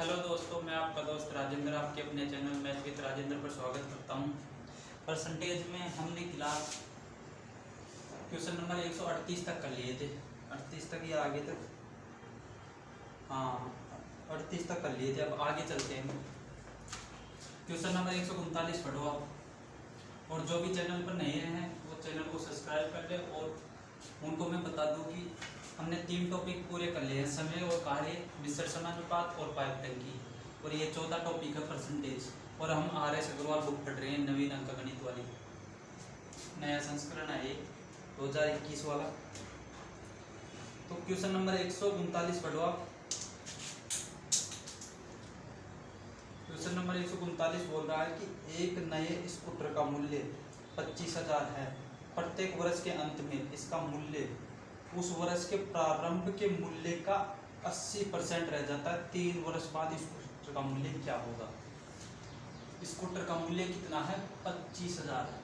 Hello दोस्तों, मैं आपका दोस्त राजेंद्र आपके अपने चैनल मैथ विद राजेंद्र पर स्वागत करता हूं। परसेंटेज में हमने क्लास क्वेश्चन नंबर 138 तक कर लिए थे। 38 तक या आगे तक, हाँ 38 तक कर लिए थे। अब आगे चलते हैं। क्वेश्चन नंबर 139 पढ़ो आप। और जो भी चैनल पर नए हैं वो चैनल को सब्सक्राइब कर ले। और उनको मैं बता दूं कि हमने 3 टॉपिक पूरे कर लिए हैं, समय और कार्य, मिश्र समानुपात और पाइप टंकी। और ये 4था टॉपिक है परसेंटेज। और हम RS अग्रवाल बुक पढ़ रहे हैं, नवीन अंकगणित वाली, नया संस्करण है ये 2021 वाला। तो क्वेश्चन नंबर 139 पढ़ो आप। क्वेश्चन नंबर 139 बोल रहा है कि एक नए स्कूटर का मूल्य 25,000 है। प्रत्येक वर्ष के अंत में इसका मूल्य उस वर्ष के प्रारंभ के मूल्य का 80% रह जाता है। 3 वर्ष बाद स्कूटर का मूल्य क्या होगा? स्कूटर का मूल्य कितना है? 25,000 है।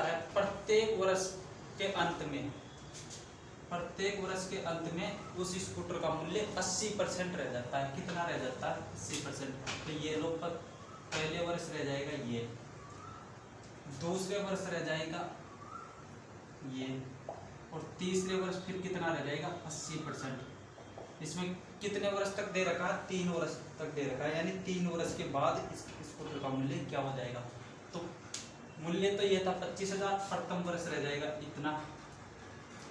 है प्रत्येक वर्ष के अंत में, प्रत्येक वर्ष के अंत में उस स्कूटर का मूल्य 80% रह जाता है। कितना रह जाता है? 80%। तो ये लोग पर पहले वर्ष रह जाएगा ये, दूसरे वर्ष रह जाएगा ये, और तीसरे वर्ष फिर कितना रह जाएगा? 80%। इसमें कितने वर्ष तक दे रखा है? 3 वर्ष तक दे रखा है, यानी 3 वर्ष के बाद इस स्कूटर का मूल्य क्या हो जाएगा? तो मूल्य तो ये था 25,000, प्रथम वर्ष रह जाएगा इतना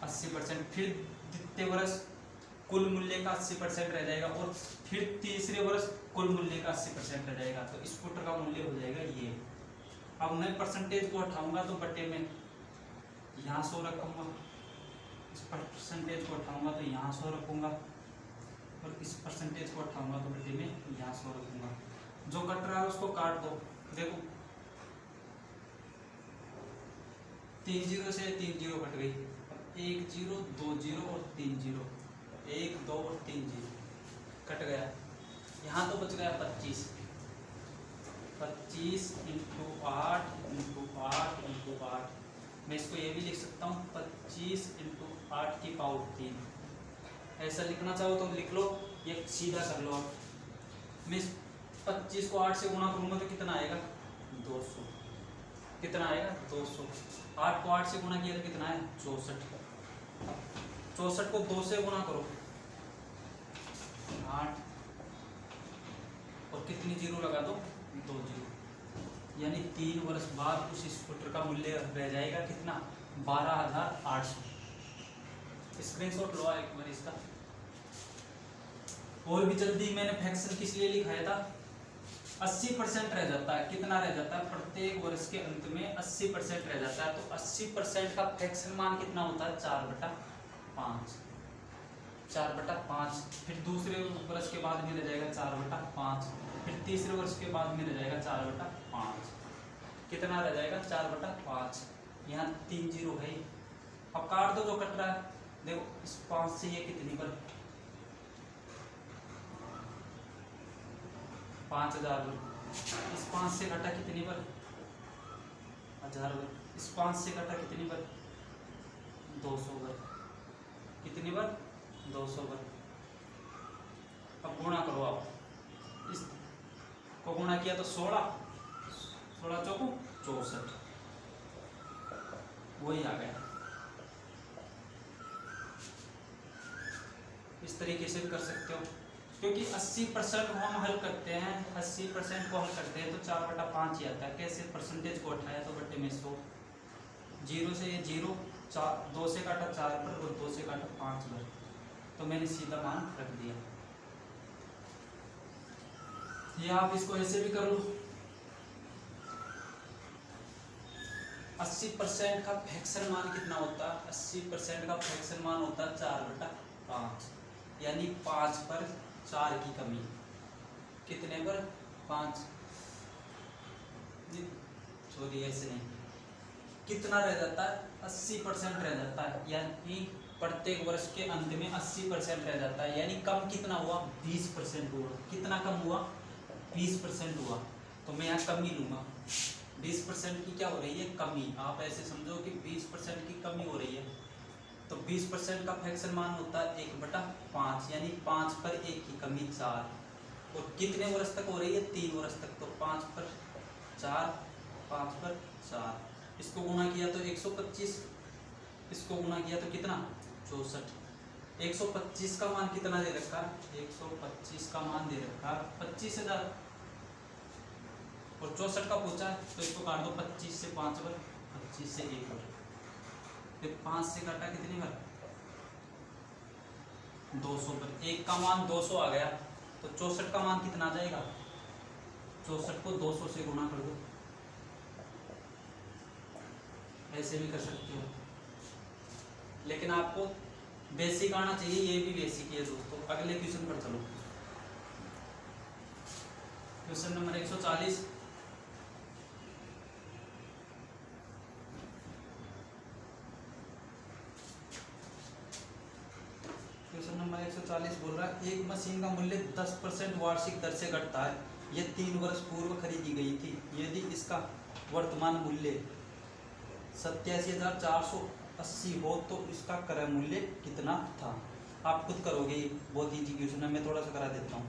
80%, फिर द्वितीय वर्ष कुल मूल्य का 80% रह जाएगा, और फिर तीसरे वर्ष कुल मूल्य का 80% रह जाएगा। तो स्कूटर का मूल्य हो जाएगा ये। अब मैं परसेंटेज को उठाऊंगा तो बटे में यहाँ 100 रखूंगा, इस परसेंटेज को उठाऊंगा तो यहाँ 100 रखूंगा, और इस परसेंटेज को उठाऊंगा तो बटे में यहाँ 100 रखूंगा। जो कट रहा है उसको काट दो। देखो 3 0 से 3 0 कट गई। 1 0 2 0 और 3 0, 1 2 और 3 0 कट गया। यहाँ तो बच गया 25 इंटू 8 इंटू 8 इंटू 8। मैं इसको ये भी लिख सकता हूँ 25 इंटू 8 की पावर 3। ऐसा लिखना चाहो तो लिख लो, ये सीधा कर लो आप। मैं इस 25 को 8 से गुणा करूँगा तो कितना आएगा? 200। कितना आएगा? 200। 8 को 8 से गुणा किया तो कितना है? 64। 64 को 2 से गुणा करो, 8, और कितनी जीरो लगा दो? 2 जीरो। यानी 3 वर्ष बाद उस स्कूटर का मूल्य रह जाएगा कितना? 12,800। स्क्रीनशॉट लो एक बार इसका। और भी जल्दी, मैंने फ्रैक्शन किस लिए लिखाया था? 80% रह जाता है। कितना रह जाता है? प्रत्येक वर्ष के अंत में 80% रह जाता है। तो 80% का फ्रैक्शन मान कितना होता है? 4/5। 4/5। फिर दूसरे वर्ष के बाद में रह जाएगा 4/5। फिर तीसरे वर्ष के बाद में रह जाएगा 4/5। कितना रह जाएगा? 4/5। यहाँ 3 0 है। अब काट दो जो कट रहा है। देखो इस 5 से ये कितनी पर? 5,000 पर। इस 5 से कटा कितनी पर? 1000 पर। इस 5 से कटा कितनी पर? 200 पर। कितनी पर? 200 पर। अब गुणा करो आप। इस को गुणा किया तो 16 चौको 64, वही आ गया। इस तरीके से भी कर सकते हो, क्योंकि 80% को हम हल करते हैं, 80% को हल करते हैं तो 4/5 ही आता है। कैसे? परसेंटेज को उठाया तो बटे में 100, 0 से ये 0, 2 से काटा 4 पर और 2 से काटा 5 पर, तो मैंने सीधा मान रख दिया। ये आप इसको ऐसे भी कर लो। 80% का फ्रैक्शन मान कितना होता है? 80% का फ्रैक्शन मान होता है 4/5, यानी 5 पर 4 की कमी। कितने पर? 5। सॉरी ऐसे नहीं, कितना रह जाता है? 80% रह जाता है, यानी प्रत्येक वर्ष के अंत में 80% रह जाता है। यानी कम कितना हुआ? 20% हुआ। कितना कम हुआ? 20% हुआ। तो मैं यहाँ कमी लूंगा। 20% की क्या हो रही है? कमी। आप ऐसे समझो कि 20% की कमी हो रही है। तो 20% का फ्रैक्शन मान होता है 1/5, यानी 5 पर 1 की कमी 4। और कितने वर्ष तक हो रही है? 3 वर्ष तक। तो 5 पर 4, 5 पर 4, इसको गुणा किया तो 125, इसको गुणा किया तो कितना? 64। 125 का मान कितना दे रखा? 125 का मान दे रखा 25,000 और 64 का पूछा है, तो इसको काट दो 25 से 5 बार, 25 से 1 बार, फिर 5 से काटा कितनी बार? 200 पर। 1 का मान 200 आ गया, तो 64 का मान कितना आ जाएगा? 64 को 200 से गुणा कर दो। ऐसे भी कर सकते हो, लेकिन आपको बेसिक आना चाहिए, ये भी बेसिक है दोस्तों। अगले क्वेश्चन पर चलो। Question number 140। क्वेश्चन नंबर 140 बोल रहा है, एक मशीन का मूल्य 10% वार्षिक दर से घटता है। यह 3 वर्ष पूर्व खरीदी गई थी। यदि इसका वर्तमान मूल्य 87,480 हो तो इसका क्रय मूल्य कितना था? आप खुद करोगे, बहुत इजी क्वेश्चन है, मैं थोड़ा सा करा देता हूँ।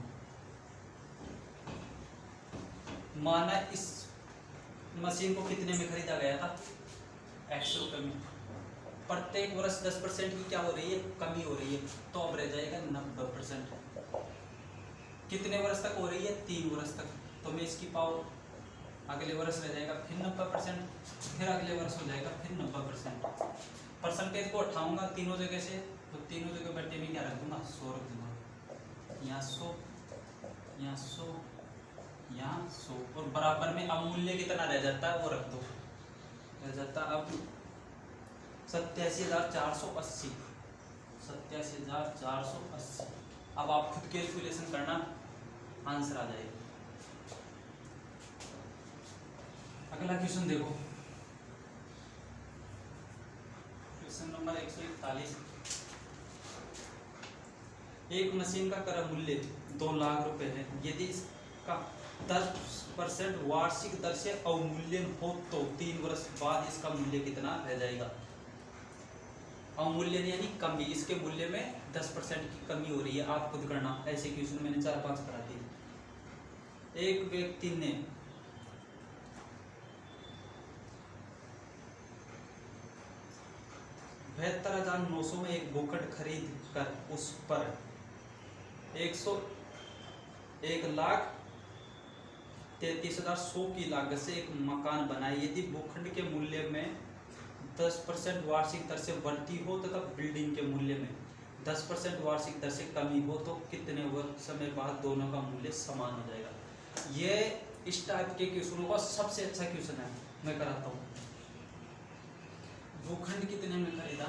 माना इस मशीन को कितने में खरीदा गया था? 100 रुपये में। प्रत्येक वर्ष 10% की क्या हो रही है? कमी हो रही है, तो अब रह जाएगा 90%। कितने वर्ष तक हो रही है? 3 वर्ष तक। तो मैं इसकी पावर अगले वर्ष रह जाएगा फिर 90%, फिर अगले वर्ष हो जाएगा फिर 90%। परसेंटेज को उठाऊंगा तीनों जगह से, तो तीनों जगह बट्टे में क्या रख दूंगा? 100 रख दूंगा। यहाँ 100, यहाँ 100, यहाँ 100, और बराबर में अब मूल्य कितना रह जाता है वो रख दो। रह जाता अब 87,480, 87,480। अब आप खुद कैलकुलेशन करना, आंसर आ जाएगा। अगला क्वेश्चन देखो, क्वेश्चन नंबर 141। एक मशीन का क्रय मूल्य 2 लाख रुपए है। यदि इसका 10% वार्षिक दर से अवमूल्यन हो तो 3 वर्ष बाद इसका मूल्य कितना रह जाएगा? अवमूल्यन यानी कमी, इसके मूल्य में 10% की कमी हो रही है। आप खुद करना, ऐसे क्वेश्चन मैंने 4-5 करा दिए। एक व्यक्ति ने $72,900 में एक भूखंड खरीद कर उस पर 1,33,100 की लागत से एक मकान बनाए। यदि भूखंड के मूल्य में 10% वार्षिक दर से वृद्धि हो तथा बिल्डिंग के मूल्य में 10% वार्षिक दर से कमी हो तो कितने समय बाद दोनों का मूल्य समान हो जाएगा? ये इस टाइप के क्वेश्चनों का सबसे अच्छा क्वेश्चन है, मैं कराता हूँ। भूखंड कितने में खरीदा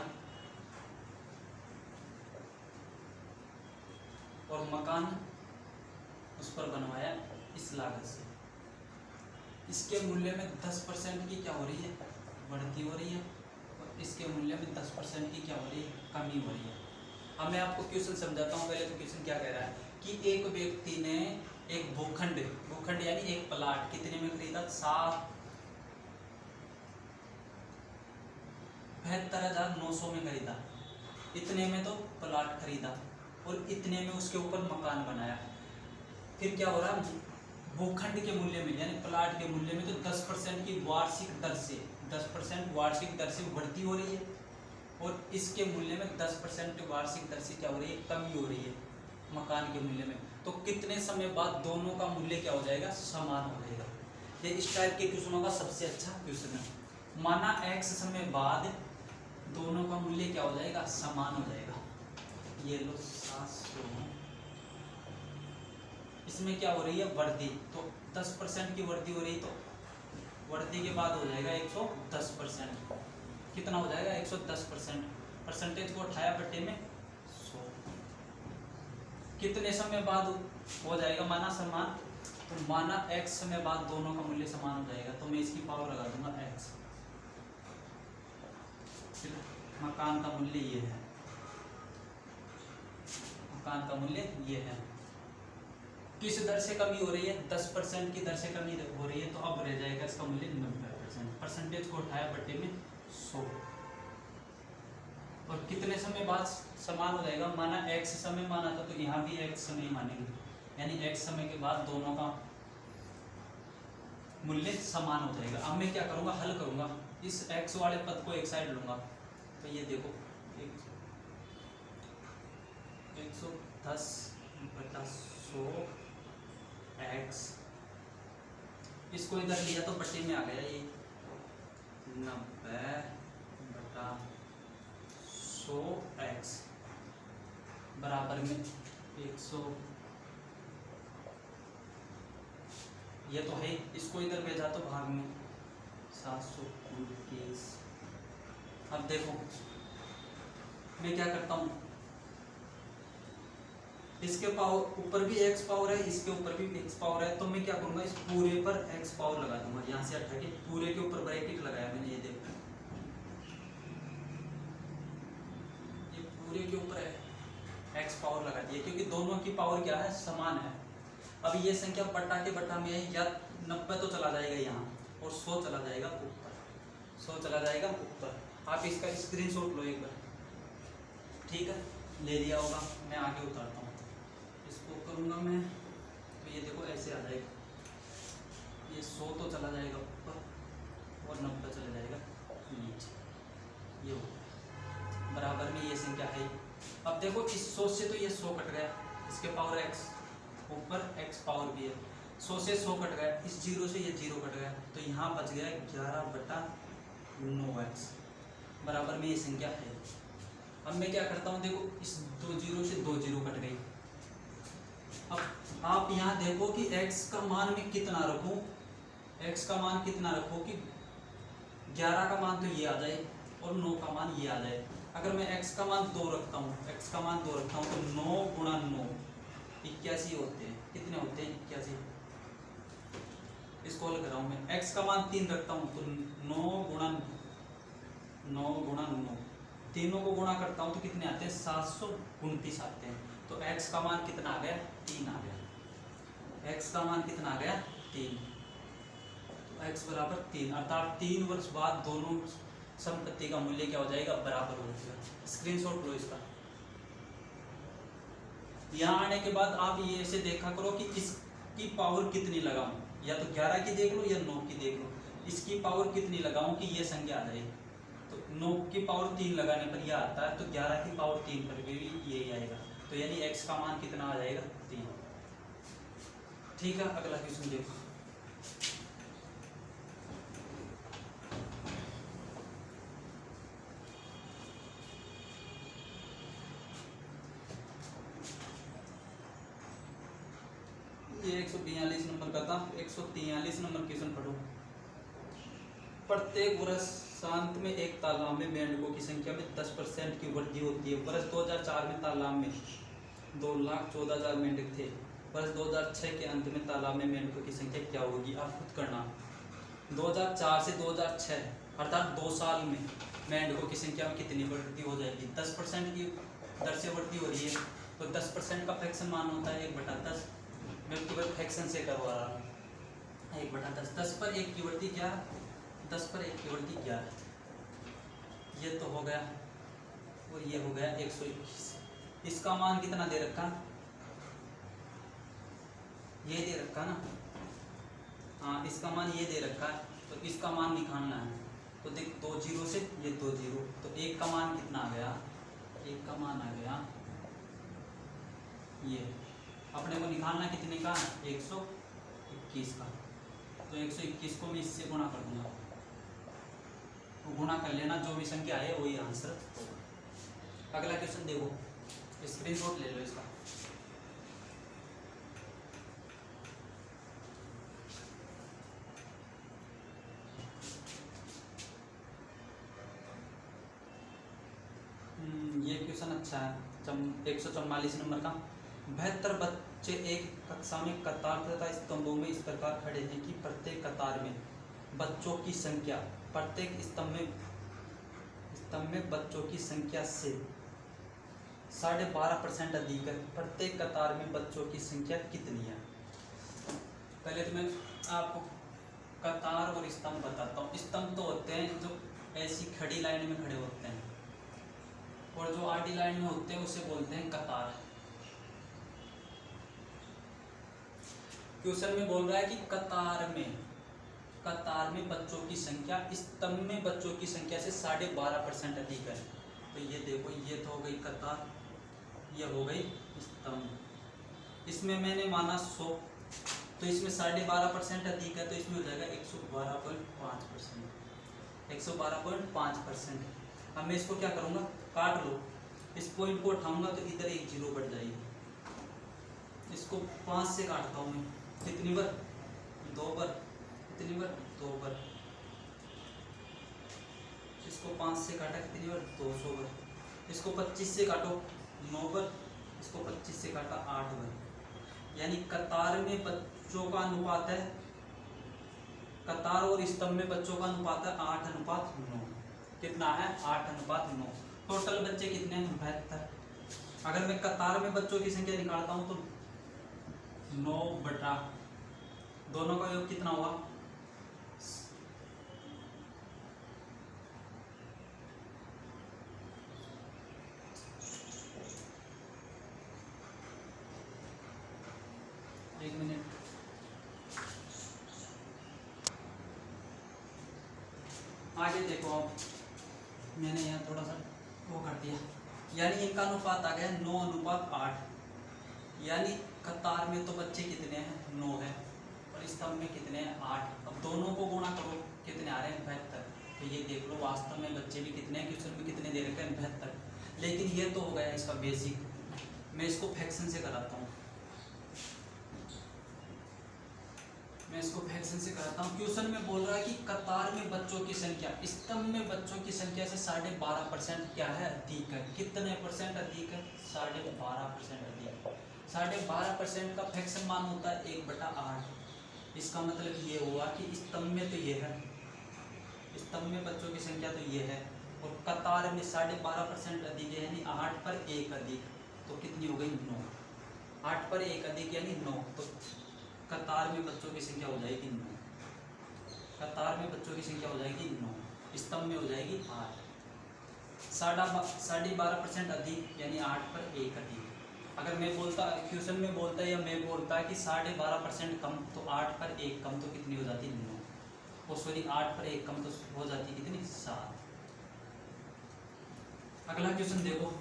और मकान उस पर बनवाया इस लागत से। इसके मूल्य में 10% की क्या हो रही है? बढ़ती हो रही है, और इसके मूल्य में 10% की क्या हो रही है? कमी हो रही है। अब मैं आपको क्वेश्चन समझाता हूँ। पहले तो क्वेश्चन क्या कह रहा है कि एक व्यक्ति ने एक भूखंड यानी एक प्लाट कितने में खरीदा? 72,900 में खरीदा। इतने में तो प्लाट खरीदा और इतने में उसके ऊपर मकान बनाया। फिर क्या हो रहा है? भूखंड के मूल्य में यानी प्लाट के मूल्य में तो 10% की वार्षिक दर से 10% वार्षिक दर से वृद्धि हो रही है, और इसके मूल्य में 10% वार्षिक दर से क्या हो रही है? कमी हो रही है मकान के मूल्य में। तो कितने समय बाद दोनों का मूल्य क्या हो जाएगा? समान हो जाएगा। ये इस टाइप के क्वेश्चनों का सबसे अच्छा क्वेश्चन है। माना x समय बाद दोनों का मूल्य क्या हो जाएगा? समान हो जाएगा। ये लो 700, इसमें क्या हो रही है? वृद्धि। तो 10% की वृद्धि हो रही है, तो वृद्धि के बाद हो जाएगा 110%। कितना हो जाएगा? 110%। परसेंटेज को उठाया बट्टे में 100। कितने समय बाद हो जाएगा माना समान? तो माना x समय बाद दोनों का मूल्य समान हो जाएगा, तो मैं इसकी पावर लगा दूंगा x। मकान का मूल्य ये है, मकान का मूल्य ये है। किस दर से कमी हो रही है? 10% की दर से कमी हो रही है, तो अब रह जाएगा इसका मूल्य 90%। परसेंटेज को उठाया बट्टे में 100, और कितने समय बाद समान हो जाएगा, माना x समय माना था तो यहाँ भी x समय मानेंगे, यानी x समय के बाद दोनों का मूल्य समान हो जाएगा। अब मैं क्या करूँगा, हल करूँगा, इस x वाले पद को एक साइड लूँगा, तो ये देखो 110/100 x, इसको इधर लिया तो बट्टे में आ गया ये 90/100 x बराबर में 100, ये तो है, इसको इधर भेजा तो भाग में 729। अब देखो मैं क्या करता हूँ, इसके पावर ऊपर भी x पावर है, इसके ऊपर भी x पावर है, तो मैं क्या करूँगा, इस पूरे पर x पावर लगा दूंगा, यहाँ से हटा के पूरे के ऊपर ब्रैकेट लगाया मैंने, ये देखो ये पूरे के ऊपर है x पावर लगा दिया, क्योंकि दोनों की पावर क्या है, समान है। अब ये संख्या बटा के बटा में है, या 90 तो चला जाएगा यहाँ और 100 चला जाएगा ऊपर, 100 चला जाएगा ऊपर। आप इसका स्क्रीनशॉट लो एक बार, ठीक है, ले लिया होगा, मैं आगे उतारता हूँ, इसको करूँगा मैं, तो ये देखो ऐसे आ जाएगा, ये 100 तो चला जाएगा ऊपर और 90 चला जाएगा नीचे, ये हो बराबर में ये संख्या है। अब देखो इस 100 से तो ये 100 कट गया, इसके पावर x ऊपर x पावर भी है, 100 से 100 कट गया, इस 0 से ये 0 कट गया, तो यहाँ बच गया 11/9x बराबर में ये संख्या है। अब मैं क्या करता हूँ, देखो इस 2 0 से 2 0 कट गई। अब आप यहाँ देखो कि x का मान मैं कितना रखूँ, x का मान कितना रखूँ कि 11 का मान तो ये आ जाए और 9 का मान ये आ जाए। अगर मैं x का मान 2 रखता हूँ, x का मान 2 रखता हूँ तो 9 गुणा 9 81 होते हैं, कितने होते हैं 81, इसको हल कर रहा हूँ मैं। x का मान 3 रखता हूँ तो 9 गुणा 9 तीनों को गुणा करता हूँ तो कितने आते हैं 729 आते हैं। तो x का मान कितना आ गया, 3 आ गया, x का मान कितना आ गया 3, तो x बराबर 3, अर्थात 3 वर्ष बाद दोनों संपत्ति का मूल्य क्या हो जाएगा, बराबर हो जाएगा। स्क्रीनशॉट लो इसका। यहाँ आने के बाद आप ये ऐसे देखा करो कि इसकी पावर कितनी लगाऊं, या तो 11 की देख लो या 9 की देख लो, इसकी पावर कितनी लगाऊं कि ये संख्या आ जाए। तो 9 की पावर 3 लगाने पर यह आता है, तो 11 की पावर 3 पर भी यही आएगा, तो यानी x का मान कितना आ जाएगा 3। ठीक है, अगला क्वेश्चन देखो। ये 142 नंबर का था, 143 नंबर क्वेश्चन पढ़ो। प्रत्येक वर्ष शांत में एक तालाब में मेंढकों की संख्या में 10% की वृद्धि होती है। वर्ष 2004 में तालाब में 2,14,000 मेंढक थे। वर्ष 2006 के अंत में तालाब में मेंढकों की संख्या क्या होगी, आप खुद करना। 2004 से 2006 अर्थात 2 साल में मेंढकों की संख्या में कितनी वृद्धि हो जाएगी, 10% की दर से वृद्धि हो रही है, तो 10% का फ्रैक्शन मान होता है 1/10। मैं केवल फ्रैक्शन से करवा रहा हूँ, 1/10, 10 पर 1 की वृद्धि क्या, 10 पर 1 की वृद्धि 11, ये तो हो गया, और ये हो गया 121। इसका मान कितना दे रखा, ये दे रखा ना, हाँ इसका मान ये दे रखा है, तो इसका मान निकालना है। तो देख 2 0 से ये 2 0, तो 1 का मान कितना आ गया, 1 का मान आ गया ये, अपने को निकालना कितने का, 121 का, तो 121 को मैं इससे गुणा कर दूंगा, तो गुणा कर लेना, जो भी संख्या है वही आंसर होगा। अगला क्वेश्चन देखो, स्क्रीनशॉट ले लो इसका। ये क्वेश्चन अच्छा है, 144 नंबर का। 72 बच्चे एक कक्षा में कतार तथा स्तंभों में इस प्रकार खड़े हैं कि प्रत्येक कतार में बच्चों की संख्या, प्रत्येक स्तंभ में बच्चों की संख्या से 12.5% अधिक है। प्रत्येक कतार में बच्चों की संख्या कितनी है। पहले तो मैं आपको कतार और स्तंभ बताता हूँ। स्तंभ तो होते हैं जो ऐसी खड़ी लाइन में खड़े होते हैं, और जो आडी लाइन में होते हैं उसे बोलते हैं कतार। क्वेश्चन में बोल रहा है कि कतार में बच्चों की संख्या स्तंभ में बच्चों की संख्या से 12.5% अधिक है। तो ये देखो, ये तो हो गई कतार, ये हो गई स्तंभ। इसमें मैंने माना 100, तो इसमें 12.5% अधिक है, तो इसमें हो जाएगा 112.5%। 112.5%। अब मैं इसको क्या करूँगा, काट लो, इस पॉइंट को उठाऊंगा तो इधर एक जीरो बढ़ जाएगी। इसको 5 से काटता हूँ मैं, कितनी बार, 2 बार, कितनी बार, 2 बार। इसको 5 से काटा कितनी बार, 200 बार। इसको 25 से काटो, 9 बार। इसको 25 से काटा 8 बार। यानी कतार में बच्चों का अनुपात है, कतार और स्तंभ में बच्चों का अनुपात है 8:9। कितना है, 8:9। टोटल बच्चे कितने हैं, 72। अगर मैं कतार में बच्चों की संख्या निकालता हूँ तो 9 बटा दोनों का योग कितना हुआ, 1 मिनट। आगे देखो, अब मैंने यहाँ थोड़ा सा वो कर दिया, यानी इनका अनुपात आ गया 9:8। यानी कतार में तो बच्चे कितने हैं, 9 है, और स्तंभ में कितने हैं, 8। अब दोनों को गुणा करो, कितने आ रहे हैं, 72। तो ये देख लो वास्तव में बच्चे भी कितने हैं, क्वेश्चन में कितने दे रखे हैं, 72। लेकिन ये तो हो गया इसका बेसिक। मैं इसको फ्रैक्शन से कराता हूँ, क्वेश्चन में बोल रहा है कि कतार में बच्चों की संख्या स्तंभ में बच्चों की संख्या से 12.5% क्या है, अधिक है। कितने परसेंट अधिक है, 12.5% अधिक। 12.5% का फ्रैक्शन मान होता है 1/8। इसका मतलब ये हुआ कि स्तंभ में तो ये है, स्तंभ में बच्चों की संख्या तो ये है, और कतार में 12.5% अधिक है, यानी 8 पर 1 अधिक। तो कितनी हो गई, 9। 8 पर 1 अधिक यानी 9। तो कतार में बच्चों की संख्या हो जाएगी 9। कतार में बच्चों की संख्या हो जाएगी 9, स्तंभ में हो जाएगी 8। 12.5% अधिक यानी 8 पर 1 अधिक। अगर मैं बोलता, क्वेश्चन में बोलता है या मैं बोलता कि 12.5% कम, तो 8 पर 1 कम तो कितनी हो जाती, 9। और सॉरी 8 पर 1 कम तो हो जाती कितनी, 7। अगला क्वेश्चन देखो,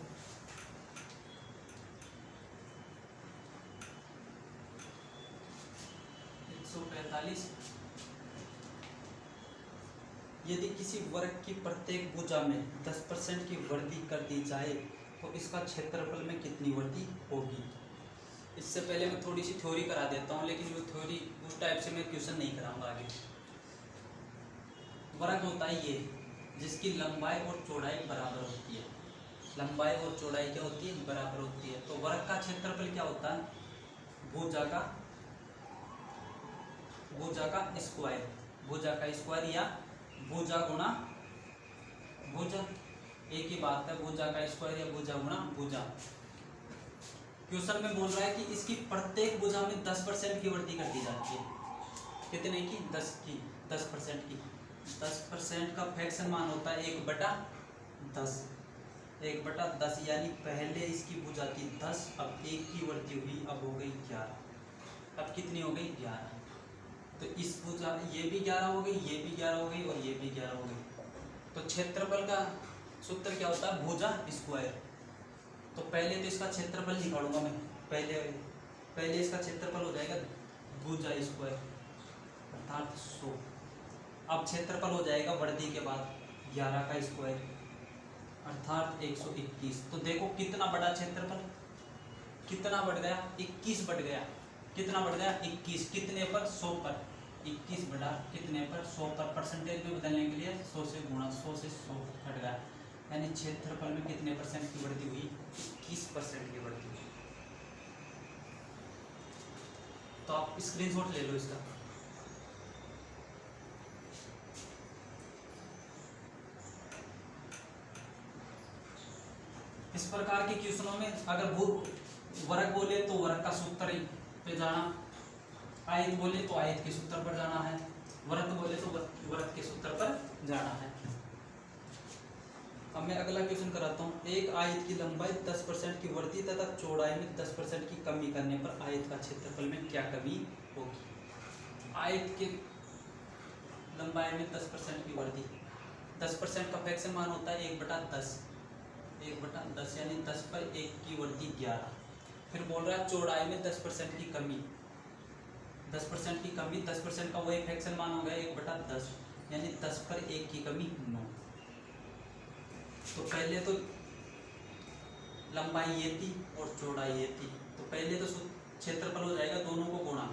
यदि किसी वर्ग की प्रत्येक भुजा में 10% की वृद्धि कर दी जाए तो इसका क्षेत्रफल में कितनी वृद्धि होगी। इससे पहले मैं थोड़ी सी थ्योरी करा देता हूँ, लेकिन वो थ्योरी उस टाइप से मैं क्वेश्चन नहीं कराऊंगा आगे। वर्ग होता है ये, जिसकी लंबाई और चौड़ाई बराबर होती है। लंबाई और चौड़ाई क्या होती है, बराबर होती है। तो वर्ग का क्षेत्रफल क्या होता है, भुजा का स्क्वायर या भुजा गुणा भुजा, एक ही बात है, भुजा का स्क्वायर या भुजा गुणा भुजा। क्वेश्चन में बोल रहा है कि इसकी प्रत्येक भुजा में 10% की वृद्धि कर दी जाती है। कितने की, 10% की। 10% का फ्रैक्शन मान होता है 1/10। 1/10 यानी पहले इसकी भुजा थी 10, अब 1 की वृद्धि हुई, अब हो गई 11। अब कितनी हो गई, 11। तो इस भुजा, ये भी 11 हो गई, ये भी 11 हो गई, और ये भी 11 हो गई। तो क्षेत्रफल का सूत्र क्या होता है, भुजा स्क्वायर। तो पहले तो इसका क्षेत्रफल निकालूंगा मैं, पहले इसका क्षेत्रफल हो जाएगा भुजा स्क्वायर अर्थात 100। अब क्षेत्रफल हो जाएगा वृद्धि के बाद 11 का स्क्वायर अर्थात 121। तो देखो कितना बड़ा क्षेत्रफल, कितना बढ़ गया, 21 बढ़ गया। कितना बढ़ गया, 21। कितने पर, 100 पर। 21 बढ़ा कितने पर, 100 पर। परसेंटेज में बदलने के लिए 100 से गुणा, 100 से 100 घट गया, यानी क्षेत्रफल में कितने परसेंट की वृद्धि हुई, 21% की वृद्धि हुई। तो आप स्क्रीनशॉट ले लो इसका। इस प्रकार के क्वेश्चनों में अगर वर्ग बोले तो वर्ग का सूत्र पे जाना, आयत बोले तो आयत के सूत्र पर जाना है, वृत्त बोले तो वृत्त के सूत्र पर जाना है। अब मैं अगला क्वेश्चन कराता हूँ। एक आयत की लंबाई 10% की वृद्धि तथा चौड़ाई में 10% की कमी करने पर आयत का क्षेत्रफल में क्या कमी होगी। आयत के लंबाई में 10% की वृद्धि, 10% का फ्रैक्शन मान होता है 1/10, 1/10 यानी 10 पर 1 की वृद्धि 11। फिर बोल रहा है चौड़ाई में 10% की कमी, 10% की कमी, 10% का वही फ्रैक्शन मान हो गया 1/10 यानी 10 पर 1 की कमी 9। तो पहले तो लंबाई ये थी और चौड़ाई ये थी, तो पहले तो क्षेत्रफल हो जाएगा, दोनों को गुणा।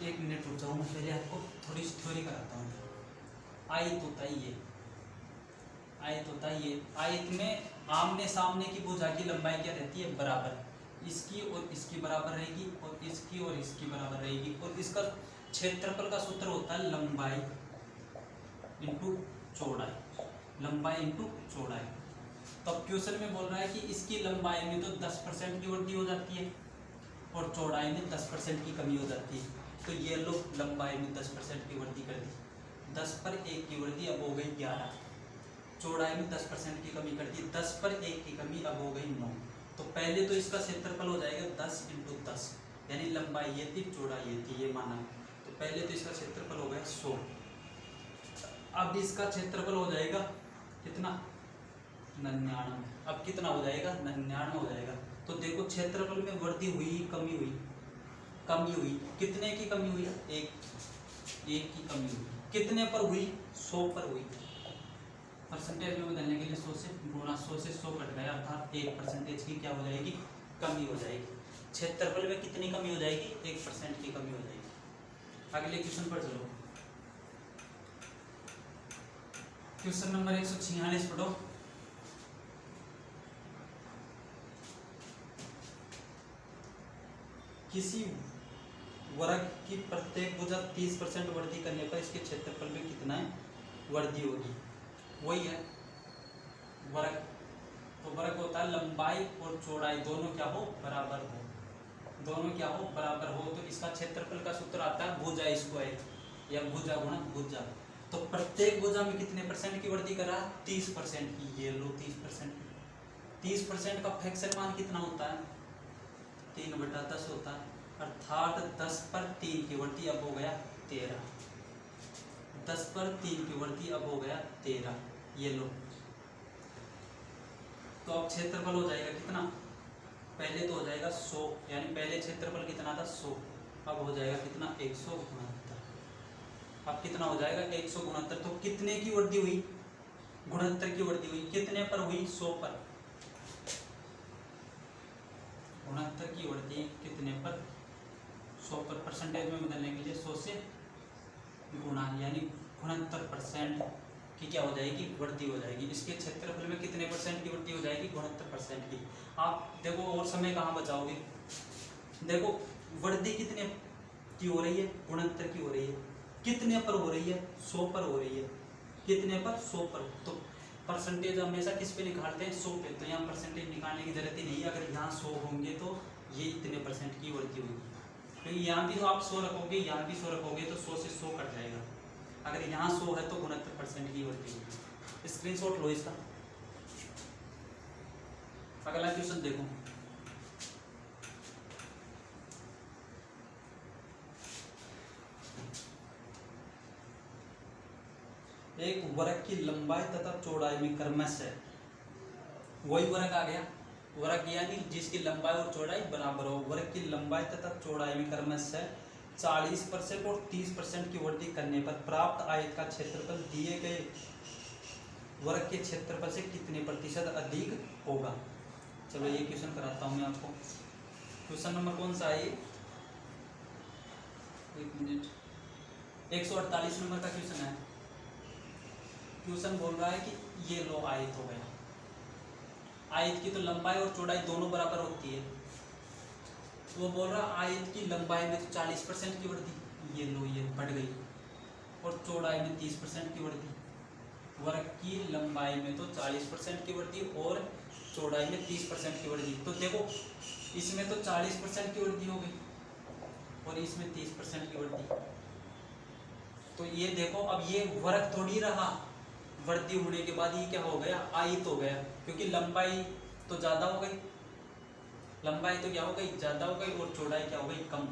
एक मिनट रुक जाओ, मैं पहले आपको थोड़ी सी थ्योरी कराता हूँ। आयत होता है ये, आयत होता है ये, आयत में आमने सामने की भुजा की लंबाई क्या रहती है, बराबर। इसकी और इसकी बराबर रहेगी और इसकी और इसकी बराबर रहेगी। और इसका क्षेत्रफल का सूत्र होता है लंबाई इंटू चौड़ाई, लंबाई इंटू चौड़ाई। तो अब क्वेश्चन में बोल रहा है कि इसकी लंबाई में तो 10% की वृद्धि हो जाती है और चौड़ाई में 10% की कमी हो जाती है। तो ये लोग लंबाई में 10% की वृद्धि कर दी, 10 पर 1 की वृद्धि अब हो गई 11। चौड़ाई में 10% की कमी कर दी, 10 पर 1 की कमी अब हो गई 9। तो पहले तो इसका क्षेत्रफल हो जाएगा 10 इंटू 10 यानी लंबाई ये थी चौड़ाई ये थी, ये माना। तो पहले तो इसका क्षेत्रफल हो गया 100। अब इसका क्षेत्रफल हो जाएगा कितना, 99। अब कितना हो जाएगा, 99 हो जाएगा। तो देखो क्षेत्रफल में वृद्धि हुई कमी हुई, कमी हुई, कितने की कमी हुई, एक की कमी हुई। कितने पर हुई, 100 पर हुई। परसेंटेज में बदलने के लिए 100 से गुणा, 100 से 100 कट गया, अर्थात 1% की क्या हो जाएगी, कमी हो जाएगी। क्षेत्रफल में कितनी कमी हो जाएगी, 1% की कमी हो जाएगी। अगले क्वेश्चन पर चलो, क्वेश्चन नंबर 146 पढ़ो। किसी वर्ग की प्रत्येक भुजा 30% वृद्धि करने पर इसके क्षेत्रफल में कितना वृद्धि होगी। वही है वर्ग, तो वर्ग होता है लंबाई और चौड़ाई दोनों क्या हो, बराबर हो, दोनों क्या हो, बराबर हो। तो इसका क्षेत्रफल का सूत्र आता है भुजा स्क्वायर या भुजा गुणा भुजा। तो प्रत्येक भुजा में कितने परसेंट की वृद्धि करा, 30% की। ये लो 30%, 30% का फ्रैक्शन मान कितना होता है, 3/10 होता है, अर्थात 10 पर 3 की वृद्धि अब हो गया 13, 10 पर 3 की वृद्धि अब हो गया 13। ये लो, तो अब क्षेत्रफल हो जाएगा कितना, पहले तो हो जाएगा 100 यानी पहले क्षेत्रफल कितना था 100, अब हो जाएगा कितना 169। अब कितना हो जाएगा 169। तो कितने की वृद्धि हुई, 69 की वृद्धि हुई। कितने पर हुई, 100 पर। 69 की वृद्धि कितने पर, 100 पर। परसेंटेज में बदलने के लिए 100 से गुणा यानी 69% की क्या हो जाएगी, वृद्धि हो जाएगी। इसके क्षेत्रफल में कितने परसेंट की वृद्धि हो जाएगी, 69% की। आप देखो और समय कहाँ बचाओगे, देखो वृद्धि कितने की हो रही है, 69 की हो रही है। कितने पर हो रही है, 100 पर हो रही है। कितने पर, 100 पर। तो परसेंटेज हमेशा किस पे निकालते हैं, 100 पे। तो यहाँ परसेंटेज निकालने की जरूरत ही नहीं है। अगर यहाँ 100 होंगे तो ये इतने परसेंट की वृद्धि होगी। तो यहाँ भी तो आप 100 रखोगे, यहाँ भी 100 रखोगे तो 100 से 100 कट जाएगा। अगर यहाँ 100 है तो 69% की वृद्धि होगी। स्क्रीनशॉट लो इसका। अगला क्वेश्चन देखो, एक वर्ग की लंबाई तथा चौड़ाई में क्रमशः, वही वर्ग आ गया, वर्ग यानी जिसकी लंबाई और चौड़ाई बराबर हो। वर्ग की लंबाई तथा चौड़ाई में क्रमशः 40% और 30% की वृद्धि करने पर प्राप्त आयत का क्षेत्रफल दिए गए वर्ग के क्षेत्रफल से कितने प्रतिशत अधिक होगा। चलो ये क्वेश्चन कराता हूँ मैं आपको। क्वेश्चन नंबर कौन सा है, 1 मिनट, 148 नंबर का क्वेश्चन है। क्वेश्चन बोल रहा है कि ये लो आयत हो गया, आयत की तो लंबाई और चौड़ाई दोनों बराबर होती है। तो वो बोल रहा है आयत की लंबाई में तो 40% की वृद्धि, ये लो ये बढ़ गई, और चौड़ाई में 30% की वृद्धि। वर्ग की लंबाई में तो 40% की वृद्धि और चौड़ाई में 30% की वृद्धि। तो देखो इसमें तो 40% की वृद्धि हो गई और इसमें 30% की वृद्धि। तो ये देखो अब ये वर्ग थोड़ी रहा, वृद्धि होने के बाद ये क्या हो गया, आयत हो गया, क्योंकि लंबाई तो ज़्यादा हो गई, लंबाई तो क्या हो गई, ज़्यादा हो गई, और चौड़ाई क्या हो गई, कम,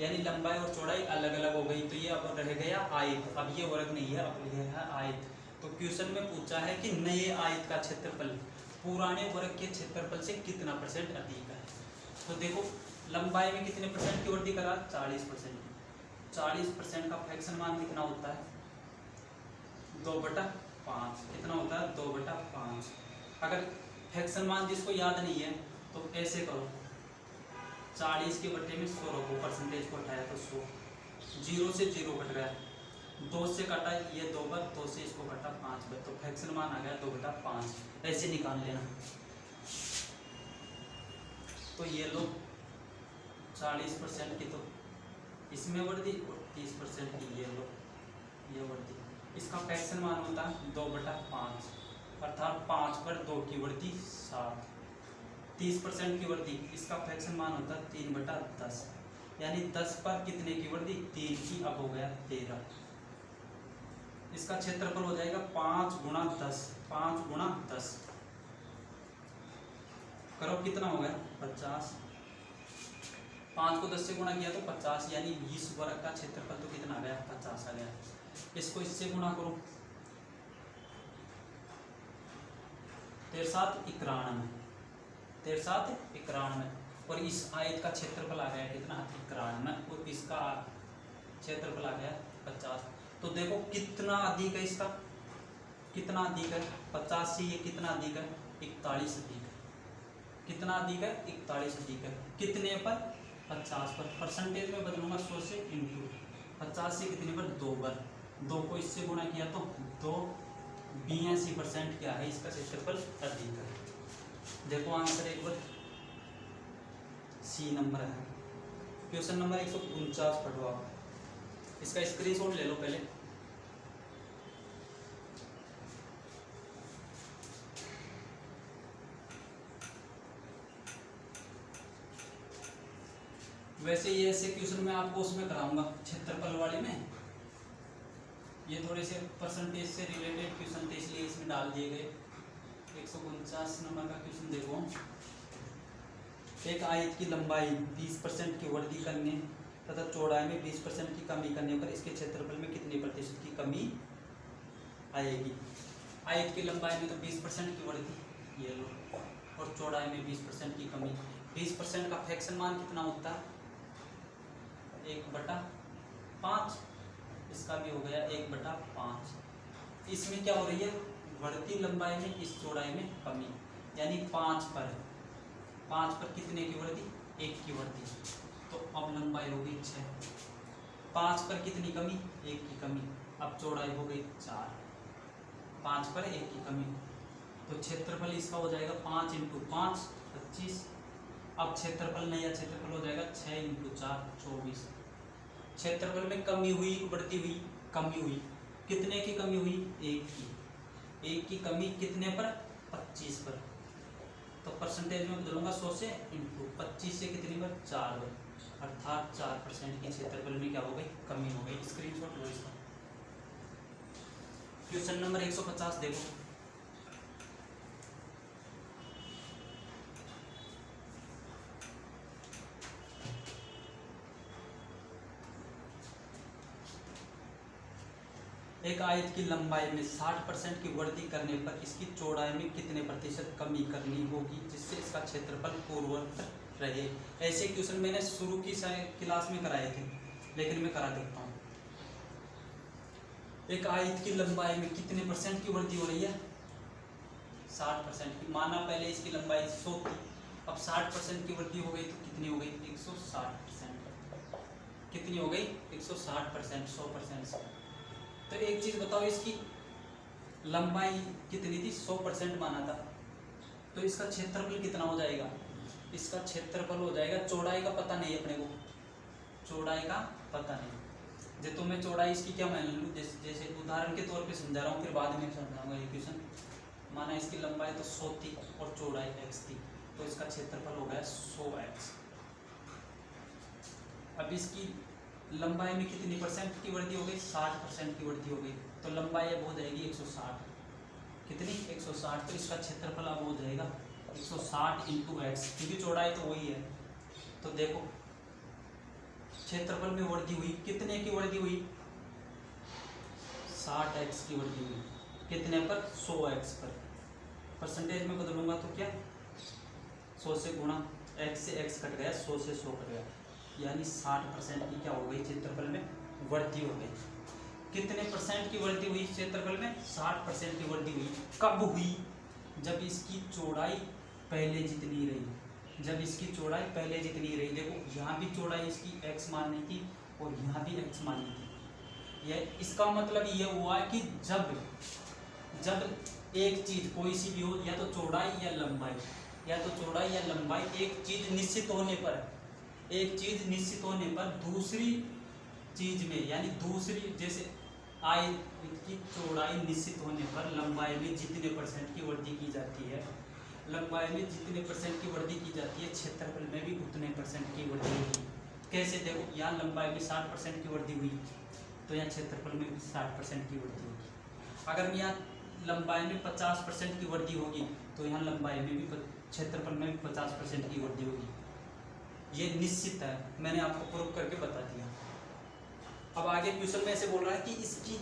यानी लंबाई और चौड़ाई अलग अलग हो गई। तो ये अब रह गया आयत, अब ये वर्ग नहीं है, अब ये है आयत। तो क्वेश्चन में पूछा है कि नए आयत का क्षेत्रफल पुराने वर्ग के क्षेत्रफल से कितना % अधिक है। तो देखो लंबाई में कितने % की वृद्धि करा, 40%। 40% का फ्रैक्शन मान कितना होता है, 2/5। कितना होता है, 2/5। अगर फ्रैक्शन मान जिसको याद नहीं है तो ऐसे करो, 40 के बटे में 100 रखो, परसेंटेज को हटाया तो 100, 0 से 0 कट गया, 2 से कटा ये 2 बार, 2 से इसको कटा 5 बार, तो फ्रैक्शन मान आ गया 2/5। ऐसे निकाल लेना। तो ये लो 40% की तो इसमें वृद्धि और 30% की ये लो ये वृद्धि। इसका फ्रैक्शन मान होता है 2/5, अर्थात 5 पर 2 की वृद्धि 7। 30% की वृद्धि, इसका फ्रैक्शन मान होता है 3/10, यानी 10 पर कितने की वृद्धि, 3 की, अब हो गया 13। इसका क्षेत्रफल हो जाएगा 5 × 10, 5 × 10 करो, कितना हो गया 50। 5 को 10 से गुणा किया तो 50, यानी 20 वर्ग का क्षेत्रफल तो कितना आ गया, 50 आ गया। इसको इससे गुणा करो, 93 91, और इस आयत का क्षेत्रफल आ गया कितना, 91, और इसका क्षेत्रफल आ गया 50। तो देखो कितना अधिक है, इसका कितना अधिक है, 50 से ये कितना अधिक है, 41 अधिक है। कितना अधिक है, 41 अधिक है, कितने पर, 50 पर। परसेंटेज में बदलूंगा 100 से इंटू 50 से कितने पर, 2 बार, 2 को इससे गुणा किया तो 2, 82% क्या है, इसका क्षेत्रफल अधिक है। देखो आंसर एक बार, सी नंबर है। क्वेश्चन नंबर 149 पढ़ो आप, इसका स्क्रीनशॉट ले लो पहले। वैसे ये ऐसे क्वेश्चन मैं आपको उसमें कराऊंगा क्षेत्रफल वाले में, ये थोड़े से परसेंटेज से रिलेटेड क्वेश्चन थे इसलिए इसमें डाल दिए गए। 149 नंबर का क्वेश्चन देखो, एक आयत की लंबाई 20% की वृद्धि करने तथा चौड़ाई में 20% की कमी करने पर इसके क्षेत्रफल में कितने प्रतिशत की कमी आएगी। आयत की लंबाई में तो 20% की वृद्धि, ये लो, और चौड़ाई में 20% की कमी। 20% का फ्रैक्शन मान कितना होता है, 1/5, इसका भी हो गया 1/5। इसमें क्या हो रही है, बढ़ती लंबाई में इस चौड़ाई में कमी, यानी 5 पर कितने की वृद्धि, 1 की वृद्धि, तो अब लंबाई हो गई 6। 5 पर कितनी कमी, 1 की कमी, अब चौड़ाई हो गई 4। 5 पर 1 की कमी, तो क्षेत्रफल इसका हो जाएगा 5 × 5 25। अब क्षेत्रफल नया क्षेत्रफल हो जाएगा 6 × 4 24। क्षेत्रफल में कमी हुई, बढ़ती हुई, कमी हुई, कितने की कमी हुई, 1 की। 1 की कमी कितने पर, 25 पर, तो परसेंटेज में बदलूंगा 100 से इंटू 25 से कितनी पर, 4 पर, अर्थात 4% की क्षेत्रफल में क्या हो गई, कमी हो गई। स्क्रीनशॉट लो इसका। क्वेश्चन नंबर 150 देखो, एक आयत की लंबाई में 60% की वृद्धि करने पर इसकी चौड़ाई में कितने प्रतिशत कमी करनी होगी जिससे इसका क्षेत्रफल पूर्ववत रहे। ऐसे क्वेश्चन मैंने शुरू की क्लास में कराए थे, लेकिन मैं करा देता हूँ। एक आयत की लंबाई में कितने % की वृद्धि हो रही है, 60% की। माना पहले इसकी लंबाई 100 थी, अब 60% की वृद्धि हो गई तो कितनी हो गई, 160%। कितनी हो गई, 160%, 100% से। तो एक चीज बताओ, इसकी लंबाई कितनी थी, 100% माना था, तो इसका क्षेत्रफल कितना हो जाएगा, इसका क्षेत्रफल हो जाएगा, चौड़ाई का पता नहीं अपने को, चौड़ाई का पता नहीं, जो तो मैं चौड़ाई इसकी क्या मान लूँ, जैसे उदाहरण के तौर पे समझा रहा हूँ, फिर बाद में समझाऊंगा ये क्वेश्चन। माना इसकी लंबाई तो 100 थी और चौड़ाई x थी, तो इसका क्षेत्रफल हो गया 100x। अब इसकी लंबाई में कितनी % की वृद्धि हो गई, 60% की वृद्धि हो गई, तो लंबाई अब हो जाएगी 160, कितनी 160, तो इसका क्षेत्रफल अब हो जाएगा 160 इंटू एक्स, क्योंकि चौड़ाई तो वही है। तो देखो क्षेत्रफल में वृद्धि हुई, कितने की वृद्धि हुई 60x की वृद्धि हुई, कितने पर 100x पर। परसेंटेज में बदलूंगा तो क्या 100 से गुणा, x से x कट गया, 100 से 100 कट गया, यानी 60% की क्या हो गई क्षेत्रफल में वृद्धि हो गई। कितने परसेंट की वृद्धि हुई क्षेत्रफल में 60% की वृद्धि हुई। कब हुई, जब इसकी चौड़ाई पहले जितनी रही, जब इसकी चौड़ाई पहले जितनी रही। देखो यहाँ भी चौड़ाई इसकी x मानी थी और यहाँ भी x मानी थी। यह इसका मतलब ये हुआ कि जब एक चीज कोई सी भी हो, या तो चौड़ाई या लंबाई, या तो चौड़ाई या लंबाई, एक चीज निश्चित होने पर, एक चीज निश्चित होने पर दूसरी चीज में, यानी दूसरी जैसे आयत की चौड़ाई निश्चित होने पर लंबाई में जितने परसेंट की वृद्धि की जाती है, लंबाई में जितने परसेंट की वृद्धि की जाती है, क्षेत्रफल में भी उतने परसेंट की वृद्धि होगी। कैसे, देखो यहाँ लंबाई में 60% की वृद्धि हुई, तो यहाँ क्षेत्रफल में भी 60% की वृद्धि होगी। अगर यहाँ लंबाई में 50% की वृद्धि होगी, तो यहाँ लंबाई में भी क्षेत्रफल में भी 50% की वृद्धि होगी। ये निश्चित है, मैंने आपको प्रूव करके बता दिया। अब आगे क्वेश्चन में ऐसे बोल रहा है कि इसकी,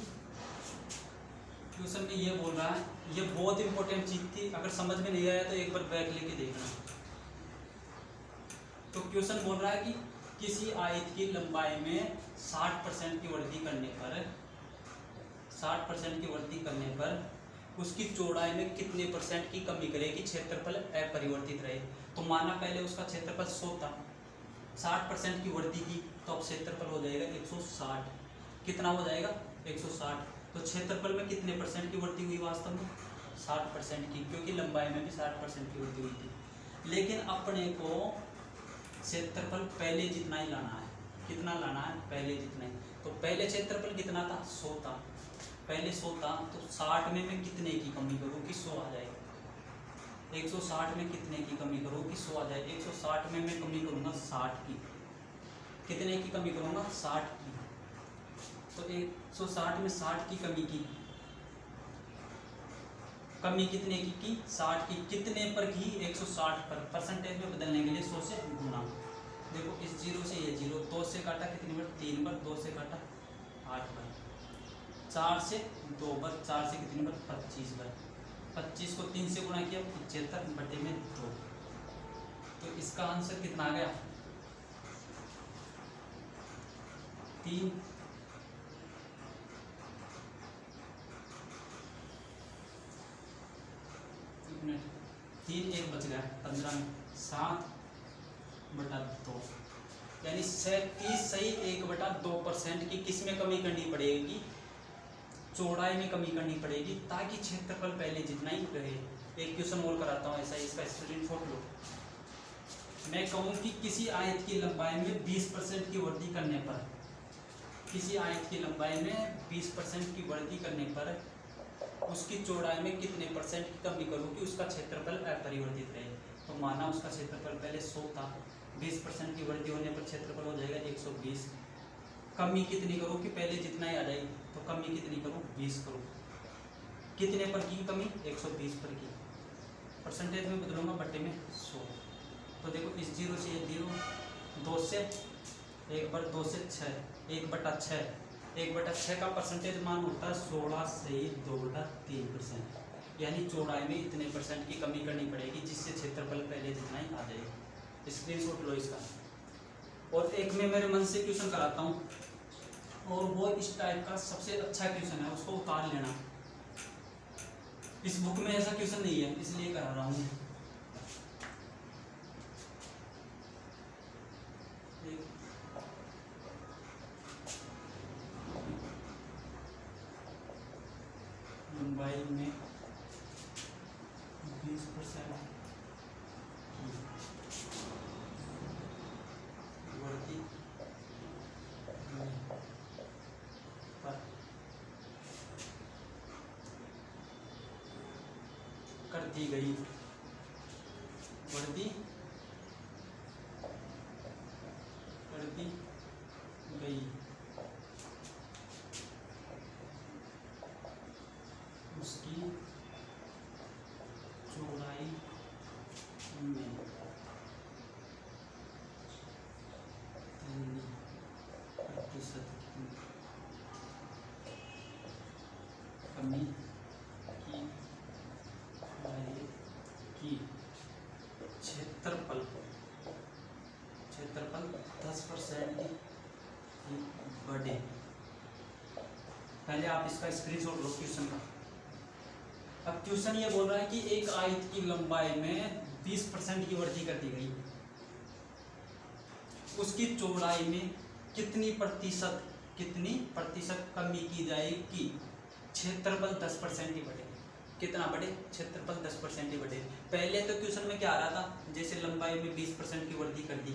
क्वेश्चन में ये बोल रहा है, ये बहुत इंपॉर्टेंट चीज थी, अगर समझ में नहीं आया तो एक बार बैक लेके देखना। तो क्वेश्चन बोल रहा है कि किसी आयत की लंबाई में 60% की वृद्धि करने पर, 60% की वृद्धि करने पर उसकी चौड़ाई में कितने परसेंट की कमी करेगी, क्षेत्रफल अपरिवर्तित रहे। तो माना पहले उसका क्षेत्रफल 100 था, 60% की वृद्धि की, तो अब क्षेत्रफल हो जाएगा 160। कितना हो जाएगा 160। तो क्षेत्रफल में कितने परसेंट की वृद्धि हुई वास्तव में 60% की, क्योंकि लंबाई में भी 60% की वृद्धि हुई थी। लेकिन अपने को क्षेत्रफल पहले जितना ही लाना है, कितना लाना है पहले जितना ही। तो पहले क्षेत्रफल कितना था 100 था, पहले 100 था, तो 60 में मैं कितने की कमी करूँ कि 100 आ जाएगा। 160 में कितने की कमी करूँ कि 100 आ जाए। 160 में मैं कमी करूँगा 60 की, कितने की कमी करूँगा 60 की। तो 160 में 60 की कमी की, कमी कितने की 60 की, कितने पर की 160 पर। परसेंटेज में बदलने के लिए 100 से गुणा। देखो इस 0 से ये 0, 2 से काटा कितनी बार 3 बार, 2 से काटा 8 बार, 4 से 2 बार, 4 से कितनी बार 25 बार, 25 को 3 से गुणा किया 75 बटे में 2। तो इसका आंसर कितना आ गया 3। तीन एक बच गया 15 में 7 बटा 2, यानी 37 सही 1/2% की किस में कमी करनी पड़ेगी, चौड़ाई में कमी करनी पड़ेगी, ताकि क्षेत्रफल पहले जितना ही रहे। एक क्वेश्चन और कराता हूँ ऐसा, इसका स्क्रीनशॉट लो। मैं कहूँ कि किसी आयत की लंबाई में 20% की वृद्धि करने पर, किसी आयत की लंबाई में 20% की वृद्धि करने पर उसकी चौड़ाई में कितने परसेंट की कमी करूँ कि उसका क्षेत्रफल अपरिवर्तित रहे। तो माना उसका क्षेत्रफल पहले 100 था, 20% की वृद्धि होने पर क्षेत्रफल हो जाएगा 120। कमी कितनी करूँ कि पहले जितना ही आ जाए, तो कमी कितनी करूँ 20 करूँ। कितने पर की कमी 120 पर की, परसेंटेज में बदलूंगा बटे में 100। तो देखो इस 0 से ये 0, 2 से 1 बार 2 से 6, 1/6, 1/6 का परसेंटेज मान होता है 16 से 2/3%, यानी चौड़ाई में इतने परसेंट की कमी करनी पड़ेगी जिससे क्षेत्रफल पहले जितना ही आ जाएगा। स्क्रीनशॉट लो इसका। और एक में मेरे मन से क्वेश्चन कराता हूँ, और वो इस टाइप का सबसे अच्छा क्वेश्चन है, उसको उतार लेना। इस बुक में ऐसा क्वेश्चन नहीं है, इसलिए करा रहा हूँ। लंबाई में 20% वृद्धि पर कर दी गई, वृद्धि कर दी गई में प्रतिशत कमी की क्षेत्रफल 10% की बढ़े। पहले आप इसका स्क्रीनशॉट लो क्वेश्चन का। अब क्वेश्चन ये बोल रहा है कि एक आयत की लंबाई में 20% की वृद्धि कर दी गई, उसकी चौड़ाई में कितनी प्रतिशत कमी की जाएगी, क्षेत्रफल 10% ही बढ़े। कितना बढ़े? क्षेत्रफल 10% ही बढ़े। पहले तो क्वेश्चन में क्या आ रहा था, जैसे लंबाई में 20% की वृद्धि कर दी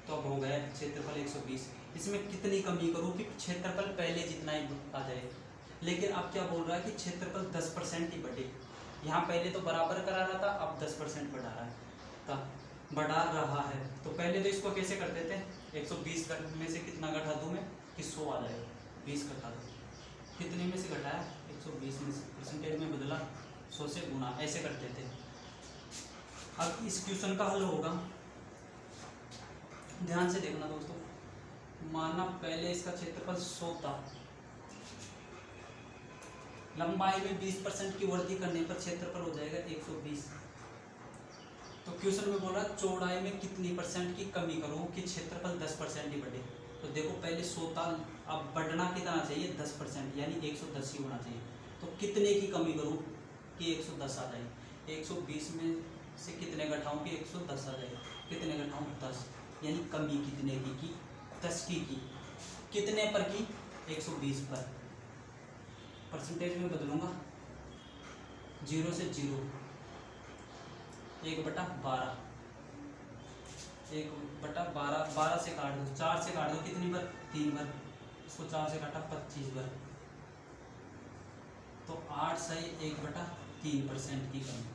तो अब हो गया क्षेत्रफल 120। इसमें कितनी कमी करूँ कि क्षेत्रफल पहले जितना ही आ जाए। लेकिन अब क्या बोल रहा है कि क्षेत्रफल 10% ही बढ़े। यहाँ पहले तो बराबर करा रहा था, अब 10% बढ़ा रहा है, बढ़ा रहा है। तो पहले तो इसको कैसे करते थे, 120 में से कितना घटा दूँ मैं कि 100 आ जाएगा, 20 घटा दो। कितने में से घटाया? 120 में से, परसेंटेज में बदला, 100 से गुणा, ऐसे करते थे। अब इस क्वेश्चन का हल होगा, ध्यान से देखना दोस्तों। माना पहले इसका क्षेत्रफल 100 था, लंबाई में 20% की वृद्धि करने पर क्षेत्रफल हो जाएगा 120। तो क्वेश्चन में बोला चौड़ाई में कितनी परसेंट की कमी करूँ कि क्षेत्रफल 10% ही बढ़े। तो देखो पहले 100 था, अब बढ़ना कितना चाहिए? 10%, यानी 110 ही होना चाहिए। तो कितने की कमी करूँ कि 110 आ जाए? 120 में से कितने घटाऊँ कि 110 आ जाए? कितने घटाऊँ? 10, यानी कमी कितने की? 10 की। कितने पर की? 120 पर। परसेंटेज में बदलूंगा, 0 से 0, 1/12, 1/12, 12 से काट दो, 4 से काट दो, कितनी बार? 3 बार। इसको 4 से काटा 25 बार, तो 8 सही 1/3% की कमी।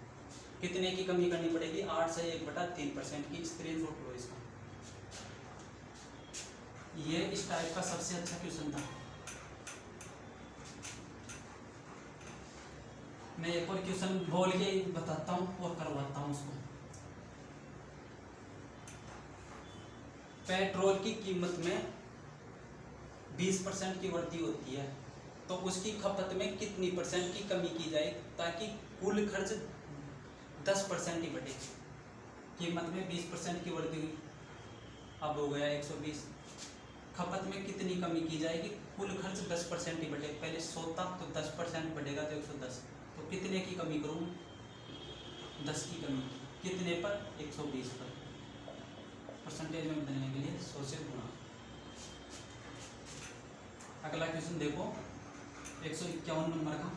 कितने की कमी करनी पड़ेगी? 8 से 1/3% की। स्क्रीनशॉट लो इसका। ये इस टाइप का सबसे अच्छा क्वेश्चन था। मैं एक और क्वेश्चन बोल के बताता हूँ और करवाता हूँ उसको। पेट्रोल की कीमत में 20% की वृद्धि होती है, तो उसकी खपत में कितनी परसेंट की कमी की जाए ताकि कुल खर्च 10% ही बढ़े। कीमत में 20% की वृद्धि हुई, अब हो गया 120। खपत में कितनी कमी की जाएगी? कुल खर्च 10% ही बढ़े। पहले 100 था तो 10% बढ़ेगा तो 110। तो कितने की कमी करूँ? 10 की कमी। कितने पर? 120 पर। परसेंटेज में बदलने के लिए 100 से गुणा। अगला क्वेश्चन देखो, 151 नंबर का।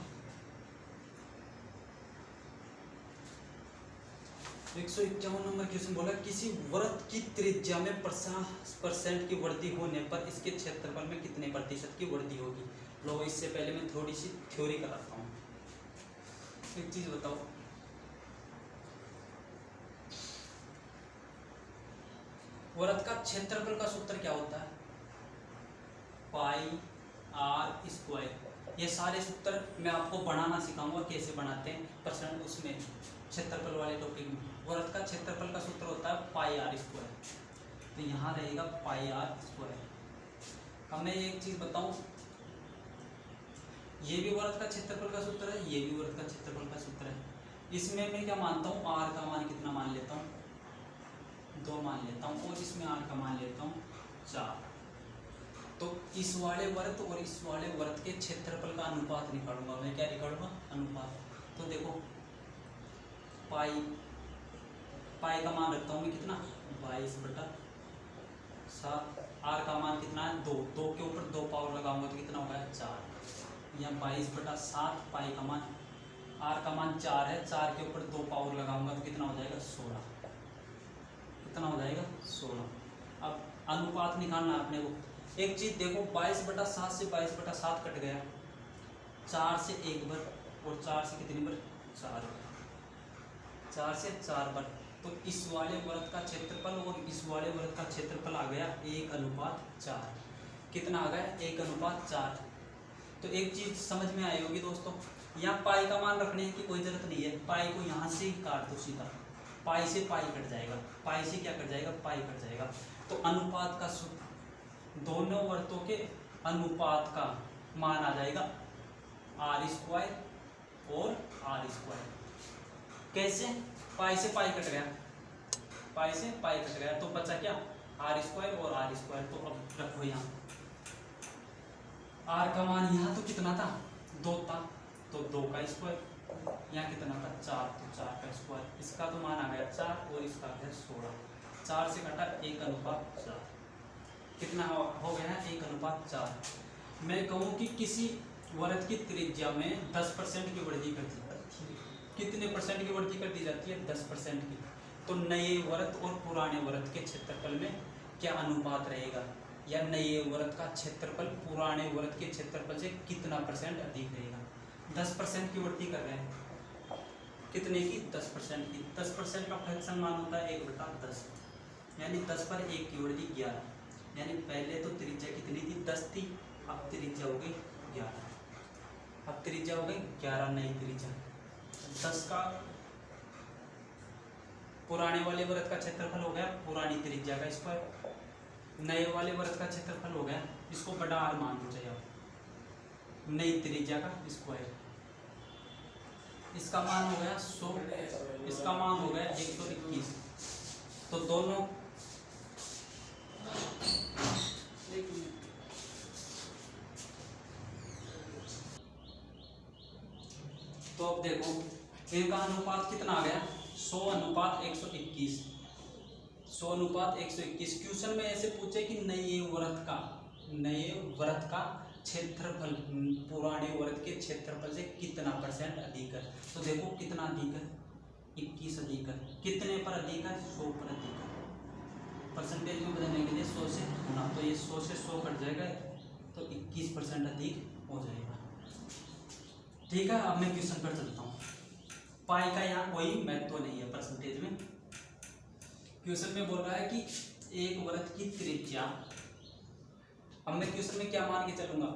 151 नंबर क्वेश्चन बोला किसी वृत्त की त्रिज्या में 50% की वृद्धि होने पर इसके क्षेत्रफल में कितने प्रतिशत की वृद्धि होगी। लो इससे पहले मैं थोड़ी सी थ्योरी कराता हूँ। एक चीज बताओ, वृत्त का क्षेत्रफल का सूत्र क्या होता है? पाई आर स्क्वायर। ये सारे सूत्र मैं आपको बनाना सिखाऊंगा, कैसे बनाते हैं परसेंट उसमें क्षेत्रफल वाले टॉपिक में। वृत्त का क्षेत्रफल का सूत्र होता है पाई आर स्क्वायर। तो यहाँ रहेगा पाई आर स्क्वायर। अब मैं एक चीज बताऊं, ये भी वृत्त का क्षेत्रफल का सूत्र है, ये भी वृत्त का क्षेत्रफल का सूत्र है। इसमें मैं क्या मानता हूँ? आर का मान कितना मान लेता हूँ? 2 मान लेता हूँ, और इसमें आर का मान लेता हूँ 4। तो इस वाले वृत्त और इस वाले वृत्त के क्षेत्रफल का अनुपात निकालूंगा मैं। क्या निकालूंगा? अनुपात। तो देखो पाई का मान रखता हूँ मैं कितना? 22/7। आर का मान कितना है? 2। 2 के ऊपर 2 पावर लगाऊंगा तो कितना होगा? 4। यहाँ 22/7 पाई का मान, आर का मान 4 है, 4 के ऊपर 2 पावर लगाऊंगा तो कितना हो जाएगा? 16। कितना हो जाएगा? 16। अब अनुपात निकालना अपने को। एक चीज देखो, 22/7 से 22/7 कट गया, 4 से 1 बार, और 4 से कितनी बार? 4 बार। 4 से 4 बार। तो इस वाले वृत्त का क्षेत्रफल और इस वाले वृत्त का क्षेत्रफल आ गया 1:4। कितना आ गया? 1:4। तो एक चीज समझ में आई होगी दोस्तों, यहाँ पाई का मान रखने की कोई जरूरत नहीं है। पाई को यहाँ से ही काट दो सीधा, पाई से पाई कट जाएगा, पाई से क्या कट जाएगा, पाई कट जाएगा। तो अनुपात का सूत्र, दोनों वर्तों के अनुपात का मान आ जाएगा आर स्क्वायर और आर स्क्वायर। कैसे, पाई से पाई कट गया, पाई से पाई कट गया तो बचा क्या, आर स्क्वायर और आर स्क्वायर। तो अब रखो यहाँ आर का मान यहाँ तो कितना था, 2 था, तो 2 का स्क्वायर, यहाँ कितना था 4, तो 4 का स्क्वायर। इसका तो मान आ गया 4 और इसका आ गया 16, 4 से कटा 1:4, कितना हो गया है 1:4। मैं कहूँ कि किसी वृत्त की त्रिज्या में 10% की वृद्धि कर दी जाती है, कितने परसेंट की वृद्धि कर दी जाती है, 10% की। तो नए वृत्त और पुराने वृत्त के क्षेत्रफल में क्या अनुपात रहेगा, या नए वृत्त का क्षेत्रफल पुराने वृत्त के क्षेत्रफल से कितना % अधिक रहेगा। 10% की वृद्धि कर रहे हैं, कितने की, 10% की। 10% का फ्रैक्शन मान होता है 1/10, यानी 10 पर 1 की वृद्धि 11, यानी पहले तो त्रिज्या कितनी थी, 10 थी, अब त्रिज्या हो गई 11, अब त्रिज्या हो गई 11 नई त्रिज्या। 10 का पुराने वाले वृत्त का क्षेत्रफल हो गया पुरानी त्रिज्या का स्क्वायर, नए वाले वृत्त का क्षेत्रफल हो गया, इसको बड़ा आर मान लो चाहिए, नई त्रिज्या का स्क्वायर। इसका मान हो गया 100, इसका मान हो गया 121। तो दोनों तो अब देखो इनका अनुपात कितना आ गया, 100:121, 100:121। क्वेश्चन में ऐसे पूछे कि नए वृत्त का क्षेत्रफल पुराने वृत्त के क्षेत्रफल से कितना % अधिक है। तो देखो कितना अधिक है, 21 अधिक है, कितने पर अधिक है, 100 पर अधिक है। परसेंटेज में बदलने के लिए 100 से गुना, तो ये 100 से 100 कट जाएगा, तो 21% अधिक हो जाएगा। ठीक है, अब मैं क्वेश्चन पर चलता हूँ। पाई का यहाँ कोई महत्व नहीं है परसेंटेज में। क्वेश्चन में बोल रहा है कि एक वृत्त की त्रिज्या, अब मैं क्वेश्चन में क्या मान के चलूंगा,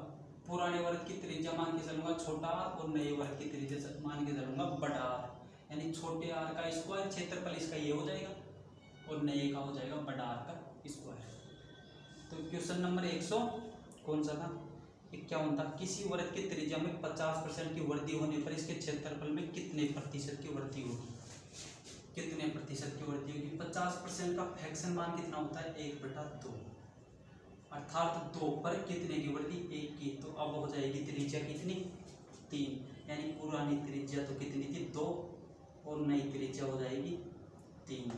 पुराने वृत्त की त्रिज्या मान के चलूंगा छोटा आर, और नए वृत्त की त्रिज्या मान के चलूंगा बड़ा आर, यानी छोटे आर का स्क्वायर क्षेत्रफल इसका ये हो जाएगा, और नए का हो जाएगा बड़ा आर का स्क्वायर। तो क्वेश्चन नंबर 100 कौन सा था, 51 था। किसी वृत्त की त्रिज्या में 50% की वृद्धि होने पर इसके क्षेत्रफल में कितने प्रतिशत की वृद्धि होगी, कितने प्रतिशत की वृद्धि होगी। 50% का फ्रैक्शन मान कितना होता है, 1/2, अर्थात 2 पर कितने की वृद्धि, 1 की। तो अब हो जाएगी त्रिज्या कितनी, 3, यानी पुरानी त्रिज्या तो कितनी थी 2, और नई त्रिज्या हो जाएगी 3।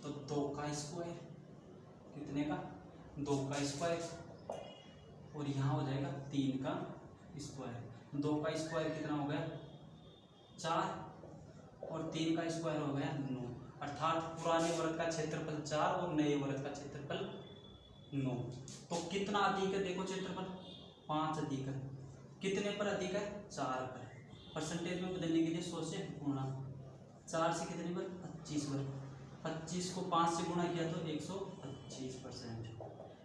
तो 2 का स्क्वायर, कितने का, 2 का स्क्वायर, और यहाँ हो जाएगा 3 का स्क्वायर। 2 का स्क्वायर कितना हो गया 4, और 3 का स्क्वायर हो गया 9, अर्थात पुराने वृत्त का क्षेत्रफल 4 और नए वृत्त का क्षेत्रफल 9। तो कितना अधिक है, देखो क्षेत्रफल 5 अधिक है, कितने पर अधिक है, 4 पर। परसेंटेज में बदलने के लिए 100 से गुणा, 4 से कितने पर, 25 पर, 25 को 5 से गुणा किया तो 125%,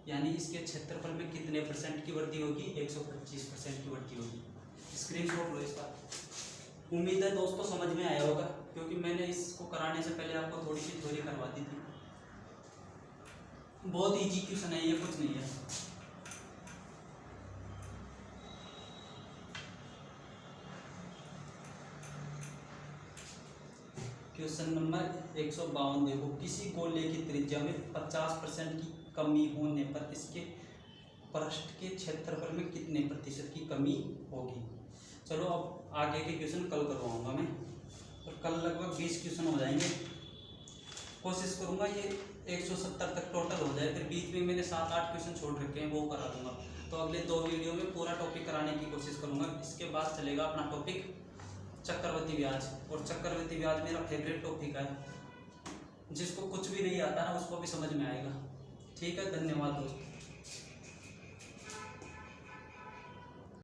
यानी इसके क्षेत्रफल में कितने % की वृद्धि होगी, 125% की वृद्धि होगी। स्क्रीनशॉट लो इसका। उम्मीद है दोस्तों समझ में आया होगा, क्योंकि मैंने इसको कराने से पहले आपको थोड़ी सी थ्योरी करवा दी थी। बहुत इजी क्वेश्चन है ये, कुछ नहीं है। क्वेश्चन नंबर 152 देखो, किसी गोले की त्रिज्या में 50% की कमी होने पर इसके पृष्ठ के क्षेत्रफल में कितने % की कमी होगी। चलो अब आगे के क्वेश्चन कल करवाऊंगा मैं, और कल लगभग 20 क्वेश्चन हो जाएंगे। कोशिश करूंगा ये 170 तक टोटल हो जाए, फिर बीच में मैंने 7-8 क्वेश्चन छोड़ रखे हैं, वो करा दूंगा। तो अगले 2 वीडियो में पूरा टॉपिक कराने की कोशिश करूंगा। इसके बाद चलेगा अपना टॉपिक चक्रवृद्धि ब्याज, और चक्रवृद्धि ब्याज मेरा फेवरेट टॉपिक है, जिसको कुछ भी नहीं आता ना उसको भी समझ में आएगा। ठीक है, धन्यवाद दोस्तों।